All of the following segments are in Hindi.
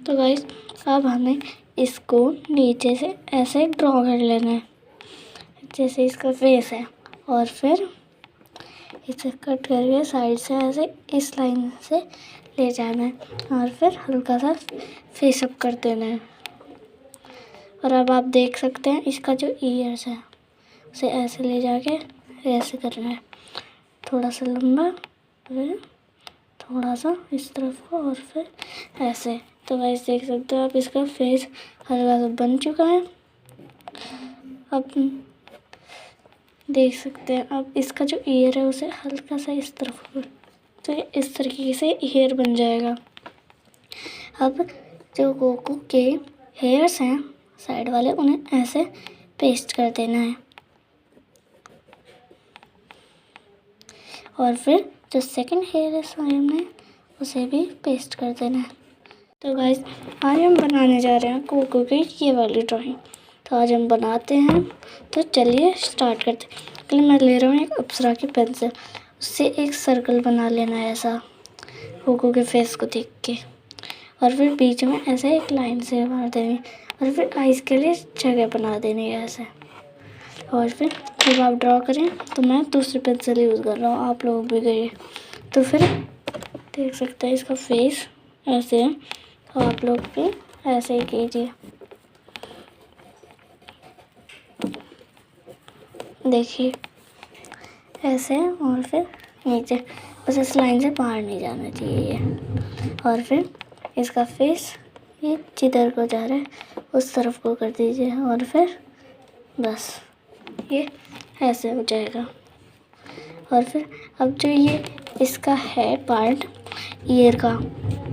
तो गाइस अब हमें इसको नीचे से ऐसे ड्रॉ कर लेना है, जैसे इसका फेस है, और फिर इसे कट करके साइड से ऐसे इस लाइन से ले जाना है और फिर हल्का सा फेस अप कर देना है। और अब आप देख सकते हैं इसका जो ईयर्स है उसे ऐसे ले जाके ऐसे करना है, थोड़ा सा लंबा, फिर थोड़ा सा इस तरफ को, और फिर ऐसे। तो गाइस देख सकते हो आप इसका फेस हल्का सा बन चुका है। अब देख सकते हैं अब इसका जो ईयर है उसे हल्का सा इस तरफ को, तो इस तरीके से ईयर बन जाएगा। अब जो गोकू के हेयर्स हैं साइड वाले, उन्हें ऐसे पेस्ट कर देना है, और फिर जो सेकंड हेयर है साइड में उसे भी पेस्ट कर देना है। तो गाइस आज हम बनाने जा रहे हैं गोकू की ये वाली ड्राइंग। तो आज हम बनाते हैं, तो चलिए स्टार्ट करते हैं। पहले मैं ले रहा हूँ एक अप्सरा की पेंसिल, उससे एक सर्कल बना लेना है ऐसा गोकू के फेस को देख के, और फिर बीच में ऐसे एक लाइन से मार देनी, और फिर आइज़ के लिए जगह बना देनी है ऐसे। और फिर जब आप ड्रॉ करें तो मैं दूसरी पेंसिल यूज़ कर रहा हूँ, आप लोग भी करिए। तो फिर देख सकते हैं इसका फेस ऐसे है, तो आप लोग भी ऐसे ही कीजिए। देखिए ऐसे, और फिर नीचे बस इस लाइन से बाहर नहीं जाना चाहिए। और फिर इसका फेस ये जिधर को जा रहा है उस तरफ को कर दीजिए, और फिर बस ये ऐसे हो जाएगा। और फिर अब जो ये इसका है पार्ट ईयर का,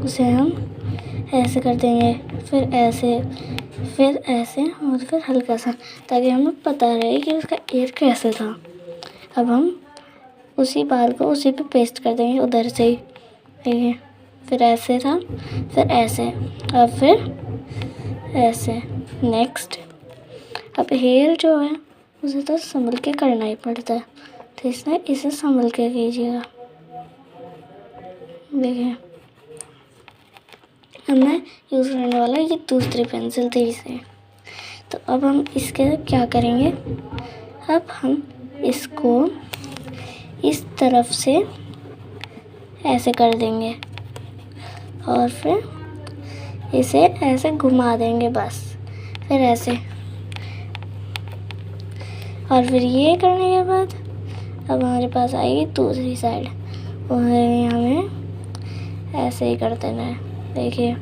उसे हम ऐसे कर देंगे, फिर ऐसे, फिर ऐसे, और फिर हल्का सा, ताकि हमें पता रहे कि उसका ईयर कैसे था। अब हम उसी बाल को उसी पे पेस्ट कर देंगे उधर से ही, देखिए। फिर ऐसे था, फिर ऐसे, अब फिर ऐसे। नेक्स्ट अब हेयर जो है उसे तो संभल के करना ही पड़ता है, तो इसलिए इसे संभल के कीजिएगा। देखिए अब मैं यूज़ करने वाला ये दूसरी पेंसिल थी इसे। तो अब हम इसके क्या करेंगे, अब हम इसको इस तरफ से ऐसे कर देंगे, और फिर इसे ऐसे घुमा देंगे बस, फिर ऐसे। और फिर ये करने के बाद अब हमारे पास आएगी दूसरी साइड, और हमें ऐसे ही कर देना है। देखिए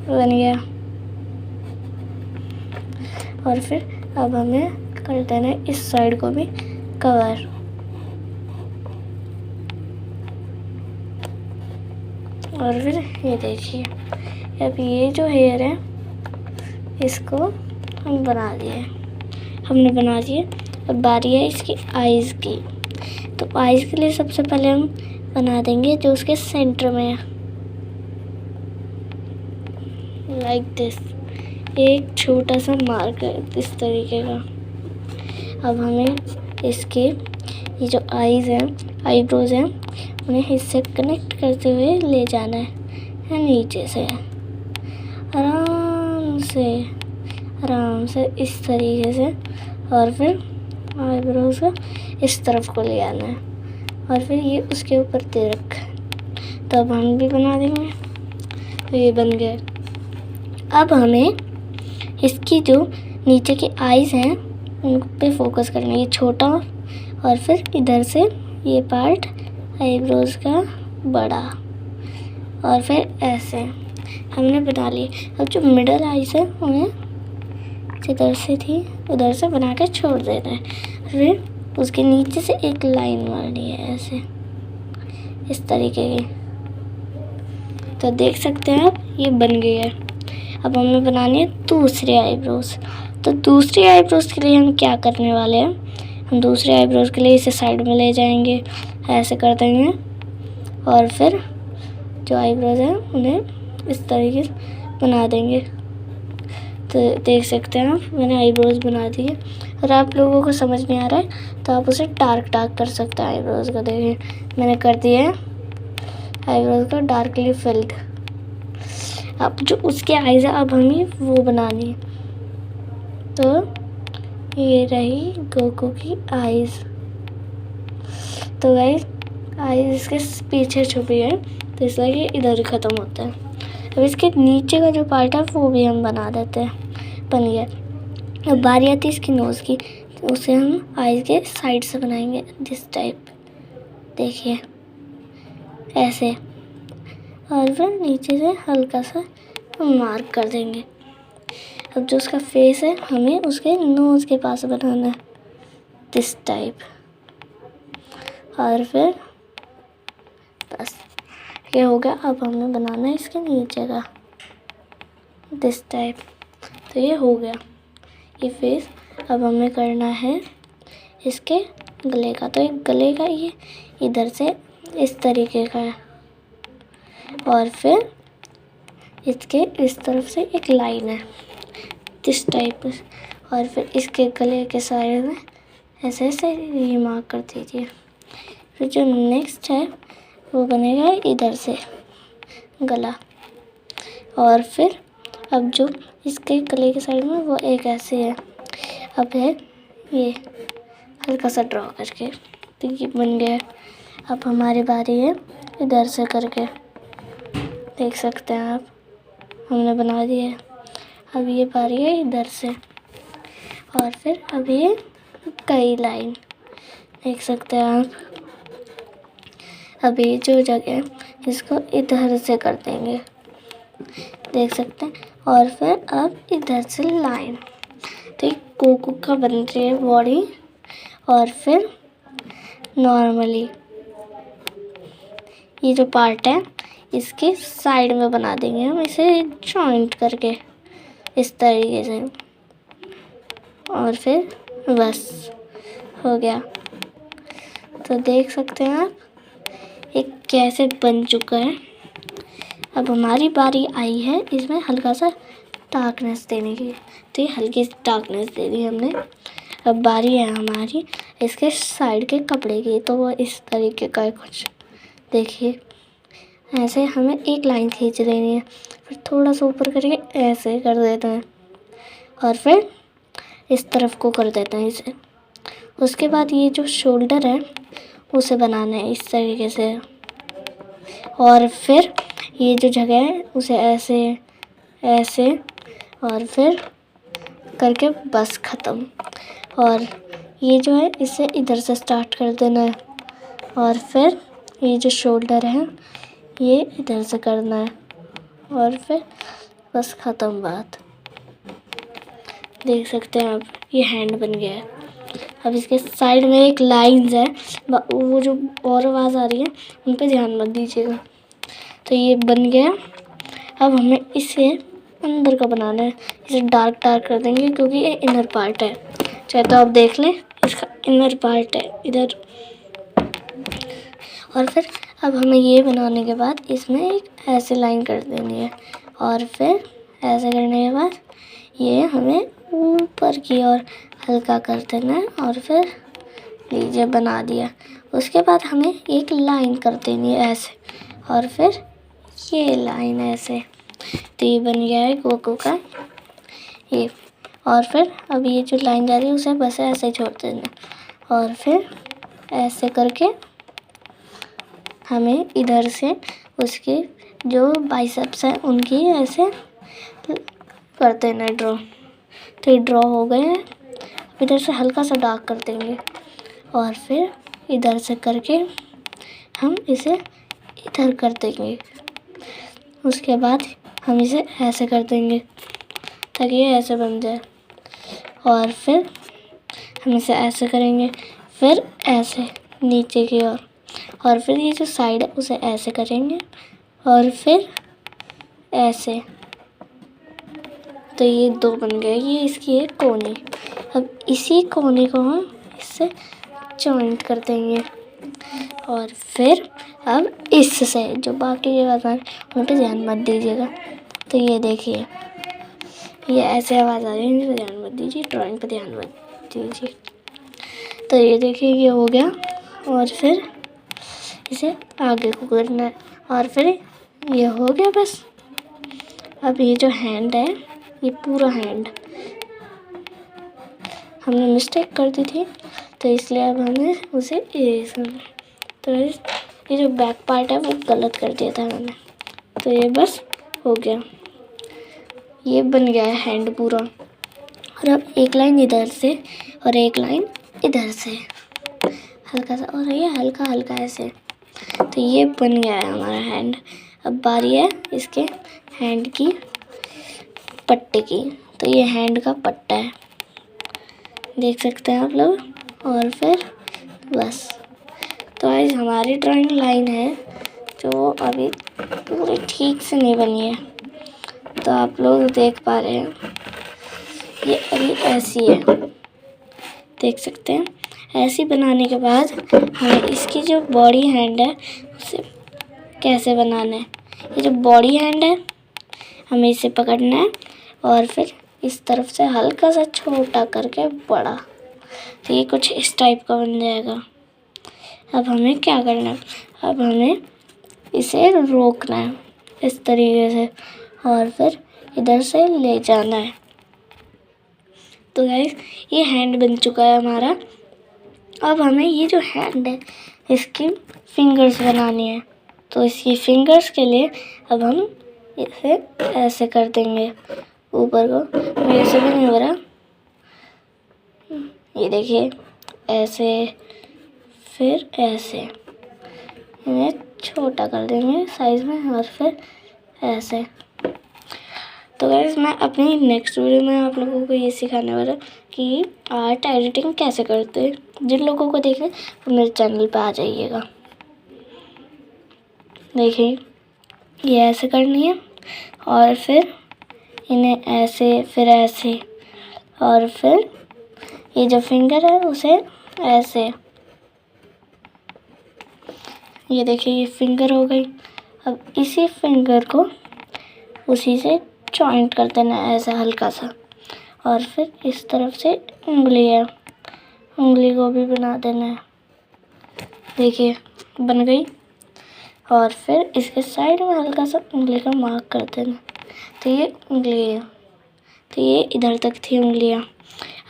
बन गया। और फिर अब हमें कर देना है इस साइड को भी कवर। और फिर ये देखिए अब ये जो हेयर है इसको हम हमने बना दिए। अब बारी है इसकी आइज़ की। तो आइज़ के लिए सबसे पहले हम बना देंगे जो उसके सेंटर में है, लाइक दिस, एक छोटा सा मार्कर इस तरीके का। अब हमें इसके ये जो आईज़ हैं, आईब्रोज हैं, उन्हें इससे कनेक्ट करते हुए ले जाना है नीचे से, आराम से इस तरीके से। और फिर आईब्रोज को इस तरफ को ले आना है, और फिर ये उसके ऊपर दे रखा है। तो अब हम भी बना देंगे। तो ये बन गया। अब हमें इसकी जो नीचे की आईज़ हैं उन पे फोकस करना है, ये छोटा, और फिर इधर से ये पार्ट आईब्रोज का बड़ा, और फिर ऐसे हमने बना ली। अब जो मिडल आईज़ है उन्हें जिधर से थी उधर से बना के छोड़ देना है, फिर उसके नीचे से एक लाइन मारनी है ऐसे, इस तरीके की। तो देख सकते हैं आप ये बन गई है। अब हमें बनानी है दूसरी आईब्रोज। तो दूसरी आईब्रोज के लिए हम क्या करने वाले हैं, हम दूसरी आईब्रोज के लिए इसे साइड में ले जाएंगे, ऐसे कर देंगे, और फिर जो आईब्रोज हैं उन्हें इस तरीके से बना देंगे। तो देख सकते हैं आप मैंने आईब्रोज बना दी है। और आप लोगों को समझ नहीं आ रहा है तो आप उसे डार्क कर सकते हैं आईब्रोज को। देखिए मैंने कर दिया है आईब्रोज को डार्कली फिल्ड। अब जो उसके आईज है अब हमें वो बनानी है। तो ये रही गोकू की आईज। तो गाइस आईज इसके पीछे छुपी है, तो इसलिए ये इधर ही ख़त्म होता है। अब इसके नीचे का जो पार्ट है वो भी हम बना देते हैं, बन गया। अब बारी आती है इसकी नोज़ की, तो उसे हम आईज के साइड से बनाएंगे दिस टाइप, देखिए ऐसे। और फिर नीचे से हल्का सा मार्क कर देंगे। अब जो उसका फेस है हमें उसके नोज़ के पास बनाना है दिस टाइप। और फिर बस ये हो गया। अब हमें बनाना है इसके नीचे का दिस टाइप। तो ये हो गया ये फेस। अब हमें करना है इसके गले का। तो एक गले का ये इधर से इस तरीके का है, और फिर इसके इस तरफ से एक लाइन है दिस टाइप। और फिर इसके गले के साइड में ऐसे ऐसे ये मार्क कर दीजिए। फिर जो नेक्स्ट है वो बनेगा इधर से गला। और फिर अब जो इसके गले के साइड में वो एक ऐसे है। अब है ये हल्का सा ड्रॉ करके, तो ये बन गया। अब हमारी बारी है इधर से करके, देख सकते हैं आप हमने बना दिया है। अब ये बारी है इधर से, और फिर अब ये कई लाइन देख सकते हैं आप। अभी जो जगह है इसको इधर से कर देंगे, देख सकते हैं। और फिर अब इधर से लाइन, तो एक गोकू का बन रही है बॉडी। और फिर नॉर्मली ये जो पार्ट है इसके साइड में बना देंगे हम इसे जॉइंट करके इस तरीके से। और फिर बस हो गया। तो देख सकते हैं आप ये कैसे बन चुका है। अब हमारी बारी आई है इसमें हल्का सा डार्कनेस देने की, तो ये हल्की सी डार्कनेस दे दी हमने। अब बारी है हमारी इसके साइड के कपड़े की, तो वो इस तरीके का है कुछ, देखिए ऐसे हमें एक लाइन खींच देनी है, फिर थोड़ा सा ऊपर करके ऐसे कर देते हैं, और फिर इस तरफ को कर देते हैं इसे। उसके बाद ये जो शोल्डर है उसे बनाना है इस तरीके से, और फिर ये जो जगह है उसे ऐसे ऐसे और फिर करके बस ख़त्म। और ये जो है इसे इधर से स्टार्ट कर देना है, और फिर ये जो शोल्डर है ये इधर से करना है, और फिर बस ख़त्म बात। देख सकते हैं आप ये हैंड बन गया है। अब इसके साइड में एक लाइंस है, वो जो और आवाज़ आ रही है उन पे ध्यान मत दीजिएगा। तो ये बन गया। अब हमें इसे अंदर का बनाना है, इसे डार्क डार्क कर देंगे क्योंकि ये इनर पार्ट है। चाहे तो आप देख लें इसका इनर पार्ट है इधर। और फिर अब हमें ये बनाने के बाद इसमें एक ऐसे लाइन कर देनी है, और फिर ऐसे करने के बाद ये हमें ऊपर की ओर हल्का कर देना है, और फिर लीजिए बना दिया। उसके बाद हमें एक लाइन कर देनी है ऐसे, और फिर ये लाइन ऐसे। तो ये बन गया है गोकू का ये। और फिर अब ये जो लाइन जा रही है उसे बस ऐसे छोड़ देना, और फिर ऐसे करके हमें इधर से उसके जो बाइसेप्स हैं उनकी ऐसे कर देना है ड्रॉ। तो ये ड्रॉ हो गए हैं। इधर से हल्का सा डार्क कर देंगे, और फिर इधर से करके हम इसे इधर कर देंगे। उसके बाद हम इसे ऐसे कर देंगे ताकि ये ऐसे बन जाए, और फिर हम इसे ऐसे करेंगे, फिर ऐसे नीचे की ओर, और फिर ये जो साइड है उसे ऐसे करेंगे, और फिर ऐसे। तो ये दो बन गए, ये इसकी एक कोनी। अब इसी कोने को हम इससे जॉइंट कर देंगे, और फिर अब इससे जो बाकी जगह था उन पर ध्यान मत दीजिएगा। तो ये देखिए ये ऐसे आवाज़ आ रही है, इस पर ध्यान मत दीजिए, ड्राइंग पर ध्यान मत दीजिए। तो ये देखिए ये हो गया, और फिर इसे आगे को करना है, और फिर ये हो गया बस। अब ये जो हैंड है, ये पूरा हैंड हमने मिस्टेक कर दी थी, तो इसलिए अब हमें उसे इरेज करना। तो ये जो बैक पार्ट है वो गलत कर दिया था मैंने, तो ये बस हो गया, ये बन गया है हैंड पूरा। और अब एक लाइन इधर से और एक लाइन इधर से हल्का सा, और ये हल्का हल्का ऐसे, तो ये बन गया है हमारा हैंड। अब बारी है इसके हैंड की पट्टे की, तो ये हैंड का पट्टा है, देख सकते हैं आप लोग। और फिर बस, तो आज हमारी ड्राइंग लाइन है जो अभी पूरी ठीक से नहीं बनी है, तो आप लोग देख पा रहे हैं ये अभी ऐसी है, देख सकते हैं। ऐसी बनाने के बाद हमें इसकी जो बॉडी हैंड है उसे कैसे बनाना है। ये जो बॉडी हैंड है हमें इसे पकड़ना है और फिर इस तरफ से हल्का सा छोटा करके बड़ा, तो ये कुछ इस टाइप का बन जाएगा। अब हमें क्या करना है, अब हमें इसे रोकना है इस तरीके से और फिर इधर से ले जाना है। तो गाइस ये हैंड बन चुका है हमारा। अब हमें ये जो हैंड है इसकी फिंगर्स बनानी है, तो इसकी फिंगर्स के लिए अब हम इसे ऐसे कर देंगे ऊपर को। मेरे से भी नहीं हो रहा, ये देखिए ऐसे, फिर ऐसे इन्हें छोटा कर देंगे साइज में और फिर ऐसे। तो गाइस मैं अपनी नेक्स्ट वीडियो में आप लोगों को ये सिखाने वाला कि आर्ट एडिटिंग कैसे करते हैं। जिन लोगों को देखना वो मेरे चैनल पे आ जाइएगा। देखिए ये ऐसे करनी है और फिर इन्हें ऐसे, फिर ऐसे, और फिर ये जो फिंगर है उसे ऐसे, ये देखिए ये फिंगर हो गई। अब इसी फिंगर को उसी से जॉइंट कर देना है ऐसा हल्का सा, और फिर इस तरफ से उंगली है, उंगली को भी बना देना है, देखिए बन गई। और फिर इसके साइड में हल्का सा उंगली का मार्क कर देना, तो ये उंगली है, तो ये इधर तक थी उंगलियां।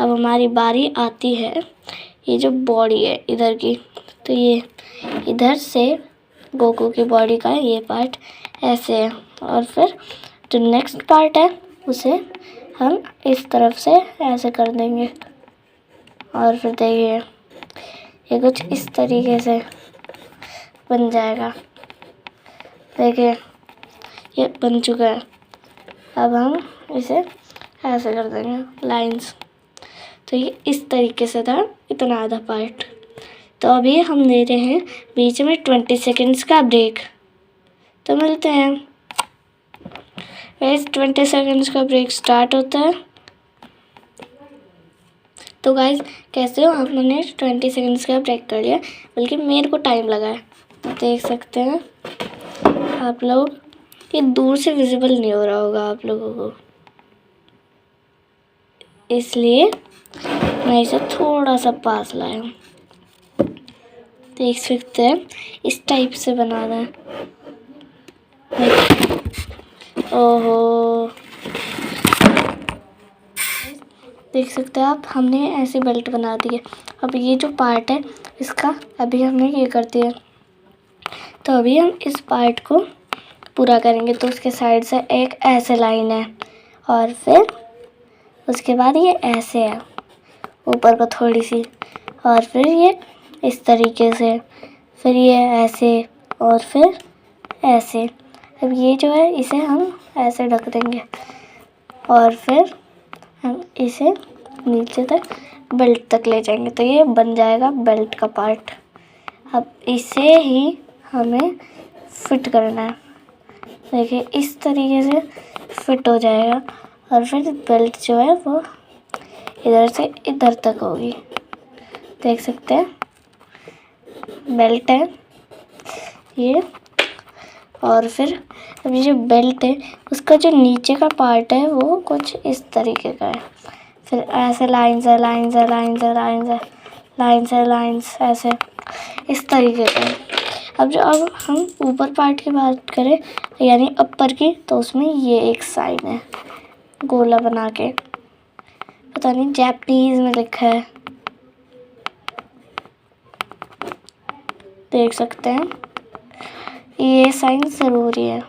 अब हमारी बारी आती है ये जो बॉडी है इधर की, तो ये इधर से गोकू की बॉडी का ये पार्ट ऐसे है, और फिर जो नेक्स्ट पार्ट है उसे हम इस तरफ से ऐसे कर देंगे। और फिर देखिए ये कुछ इस तरीके से बन जाएगा, देखिए ये बन चुका है। अब हम इसे ऐसे कर देंगे लाइंस, तो ये इस तरीके से था इतना आधा पार्ट। तो अभी हम ले रहे हैं बीच में 20 सेकेंड्स का ब्रेक, तो मिलते हैं। गाइस 20 सेकेंड्स का ब्रेक स्टार्ट होता है। तो गाइस कैसे हो, हमने 20 सेकेंड्स का ब्रेक कर लिया, बल्कि मेरे को टाइम लगा है, देख सकते हैं आप लोग। ये दूर से विजिबल नहीं हो रहा होगा आप लोगों को, इसलिए मैं इसे थोड़ा सा पास लाया हूँ, देख सकते हैं इस टाइप से बनाना है। ओहो, देख सकते हैं आप, हमने ऐसे बेल्ट बना दी है। अब ये जो पार्ट है इसका अभी हमने ये कर दिया, तो अभी हम इस पार्ट को पूरा करेंगे। तो उसके साइड से एक ऐसे लाइन है और फिर उसके बाद ये ऐसे है ऊपर को थोड़ी सी, और फिर ये इस तरीके से, फिर ये ऐसे और फिर ऐसे। अब ये जो है इसे हम ऐसे ढक देंगे और फिर हम इसे नीचे तक बेल्ट तक ले जाएंगे, तो ये बन जाएगा बेल्ट का पार्ट। अब इसे ही हमें फिट करना है, देखिए इस तरीके से फिट हो जाएगा। और फिर बेल्ट जो है वो इधर से इधर तक होगी, देख सकते हैं बेल्ट है ये। और फिर अभी जो बेल्ट है उसका जो नीचे का पार्ट है वो कुछ इस तरीके का है, फिर ऐसे लाइंस है, लाइंस है, लाइंस है, लाइंस है, लाइंस है, लाइंस ऐसे इस तरीके का है। अब हम ऊपर पार्ट की बात करें यानी अपर की, तो उसमें ये एक साइन है गोला बना के, पता नहीं जापानीज में लिखा है, देख सकते हैं। ये साइन ज़रूरी है।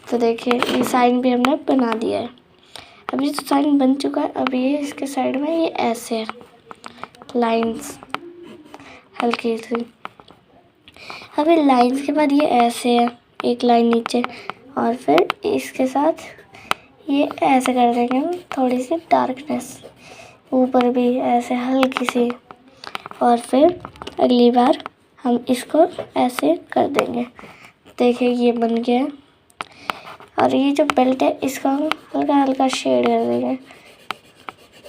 तो देखिए ये साइन भी हमने बना दिया है। अब ये तो साइन बन चुका है। अब ये इसके साइड में ये ऐसे है लाइंस हल्की सी। अब ये लाइंस के बाद ये ऐसे है एक लाइन नीचे, और फिर इसके साथ ये ऐसे कर देंगे हम, थोड़ी सी डार्कनेस ऊपर भी ऐसे हल्की सी, और फिर अगली बार हम इसको ऐसे कर देंगे। देखिए ये बन गया है। और ये जो बेल्ट है इसका हम हल्का हल्का शेड कर देंगे,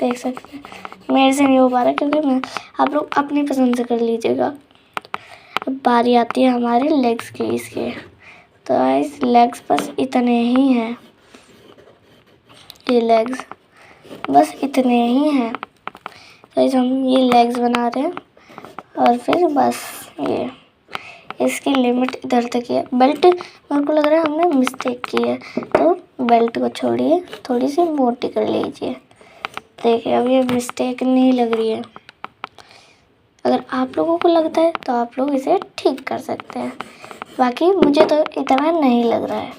देख सकते हैं। मेरे से नहीं हो पा रहा क्योंकि आप लोग अपनी पसंद से कर लीजिएगा। अब बारी आती है हमारे लेग्स की इसके। तो इस लेग्स बस इतने ही हैं, ये लेग्स बस इतने ही हैं। तो हम ये लेग्स बना रहे हैं और फिर बस ये इसकी लिमिट इधर तक है। बेल्ट मेरे को लग रहा है हमने मिस्टेक की है, तो बेल्ट को छोड़िए, थोड़ी सी मोटी कर लीजिए। देखिए अब ये मिस्टेक नहीं लग रही है। अगर आप लोगों को लगता है तो आप लोग इसे ठीक कर सकते हैं, बाकी मुझे तो इतना नहीं लग रहा है।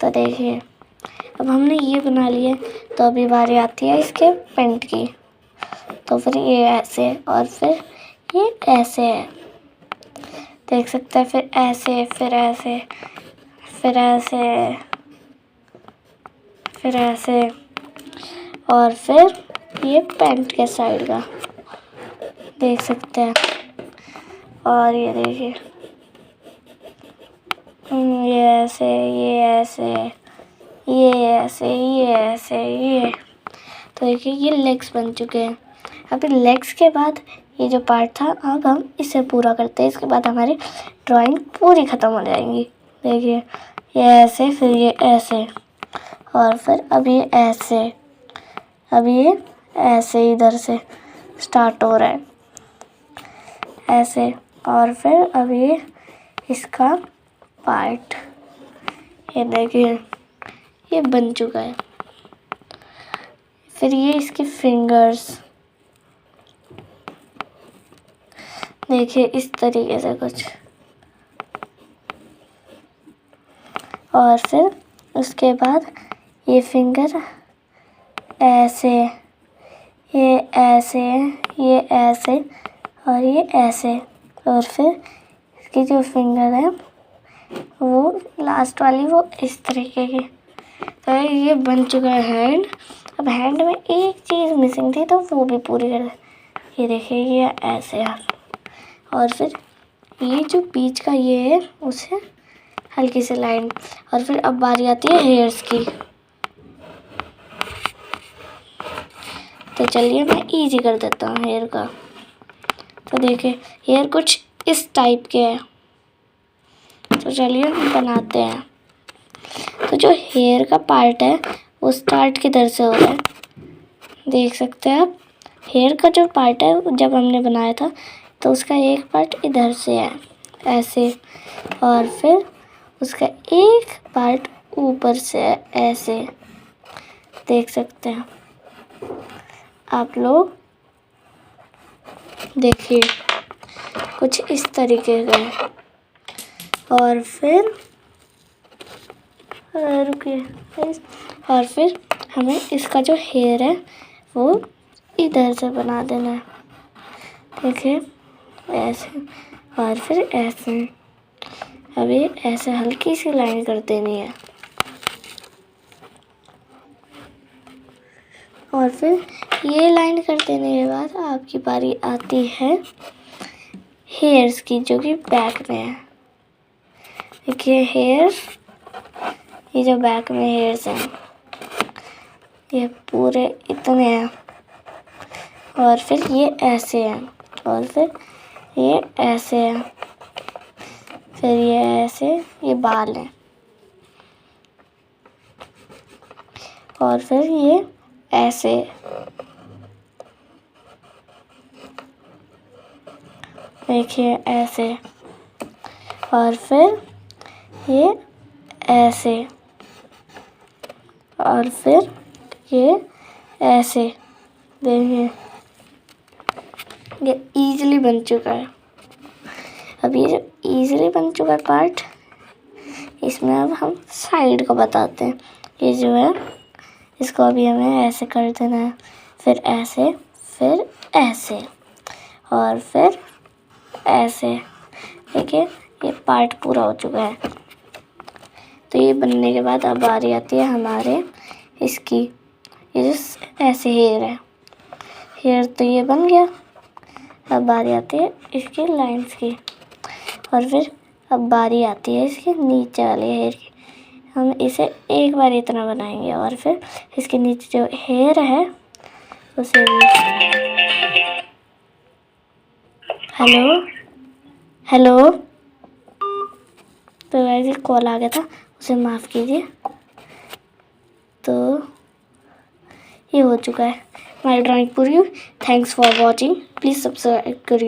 तो देखिए अब हमने ये बना लिया, तो अभी बारी आती है इसके पेंट की। तो फिर ये ऐसे और फिर ये ऐसे है, देख सकते हैं। फिर ऐसे, फिर ऐसे, फिर ऐसे, फिर ऐसे, और फिर ये पैंट के साइड का देख सकते हैं। और ये देखिए ये ऐसे, ये ऐसे, ये ऐसे, ये ऐसे, ये। तो देखिए ये लेग्स बन चुके हैं। अभी लेग्स के बाद ये जो पार्ट था अब हम इसे पूरा करते हैं। इसके बाद हमारी ड्राइंग पूरी ख़त्म हो जाएंगी। देखिए ये ऐसे, फिर ये ऐसे, और फिर अब ये ऐसे, अब ये ऐसे इधर से स्टार्ट हो रहा है ऐसे, और फिर अब ये इसका पार्ट, ये देखिए ये बन चुका है। फिर ये इसकी फिंगर्स, देखिए इस तरीके से कुछ, और फिर उसके बाद ये फिंगर ऐसे, ये ऐसे, ये ऐसे, और ये ऐसे, और फिर इसकी जो फिंगर है वो लास्ट वाली वो इस तरीके की। तो ये बन चुका है हैंड। अब हैंड में एक चीज़ मिसिंग थी तो वो भी पूरी कर दे। ये देखिए ये ऐसे है, और फिर ये जो बीच का ये है उसे हल्की सी लाइन, और फिर अब बारी आती है हेयर्स की। तो चलिए मैं इजी कर देता हूँ हेयर का। तो देखिए हेयर कुछ इस टाइप के है, तो चलिए हम बनाते हैं। तो जो हेयर का पार्ट है वो स्टार्ट किधर से हो रहा है, देख सकते हैं आप। हेयर का जो पार्ट है जब हमने बनाया था तो उसका एक पार्ट इधर से है ऐसे, और फिर उसका एक पार्ट ऊपर से है ऐसे, देख सकते हैं आप लोग। देखिए कुछ इस तरीके का है, और फिर रुकिए, और फिर हमें इसका जो हेयर है वो इधर से बना देना है। देखिए ऐसे, और फिर ऐसे। अभी ऐसे हल्की सी लाइन कर देनी है, और फिर ये लाइन कर देने के बाद आपकी बारी आती है हेयर्स की, जो कि बैक में है। देखिए हेयर, ये जो बैक में हेयर्स हैं ये पूरे इतने हैं, और फिर ये ऐसे हैं, और फिर ये ऐसे हैं, फिर ये ऐसे, ये बाल हैं, और फिर ये ऐसे, देखिए ऐसे, और फिर ये ऐसे, और फिर ये ऐसे। देखिए ये इजीली बन चुका है। अब ये जो इजीली बन चुका है पार्ट, इसमें अब हम साइड को बताते हैं। ये जो है इसको अभी हमें ऐसे कर देना है, फिर ऐसे, फिर ऐसे, और फिर ऐसे। देखिए ये पार्ट पूरा हो चुका है। तो ये बनने के बाद अब बारी आती है हमारे इसकी, ये जो ऐसे हेयर है, हेयर तो ये बन गया। अब बारी आती है इसकी लाइंस की, और फिर अब बारी आती है इसके नीचे वाले हेयर की। हम इसे एक बार इतना बनाएंगे, और फिर इसके नीचे जो हेयर है उसे भी। हेलो हेलो, तो वैसे कॉल आ गया था, उसे माफ़ कीजिए। तो ये हो चुका है, हमारी ड्राइंग पूरी हुई। Thanks for watching, please subscribe करिए।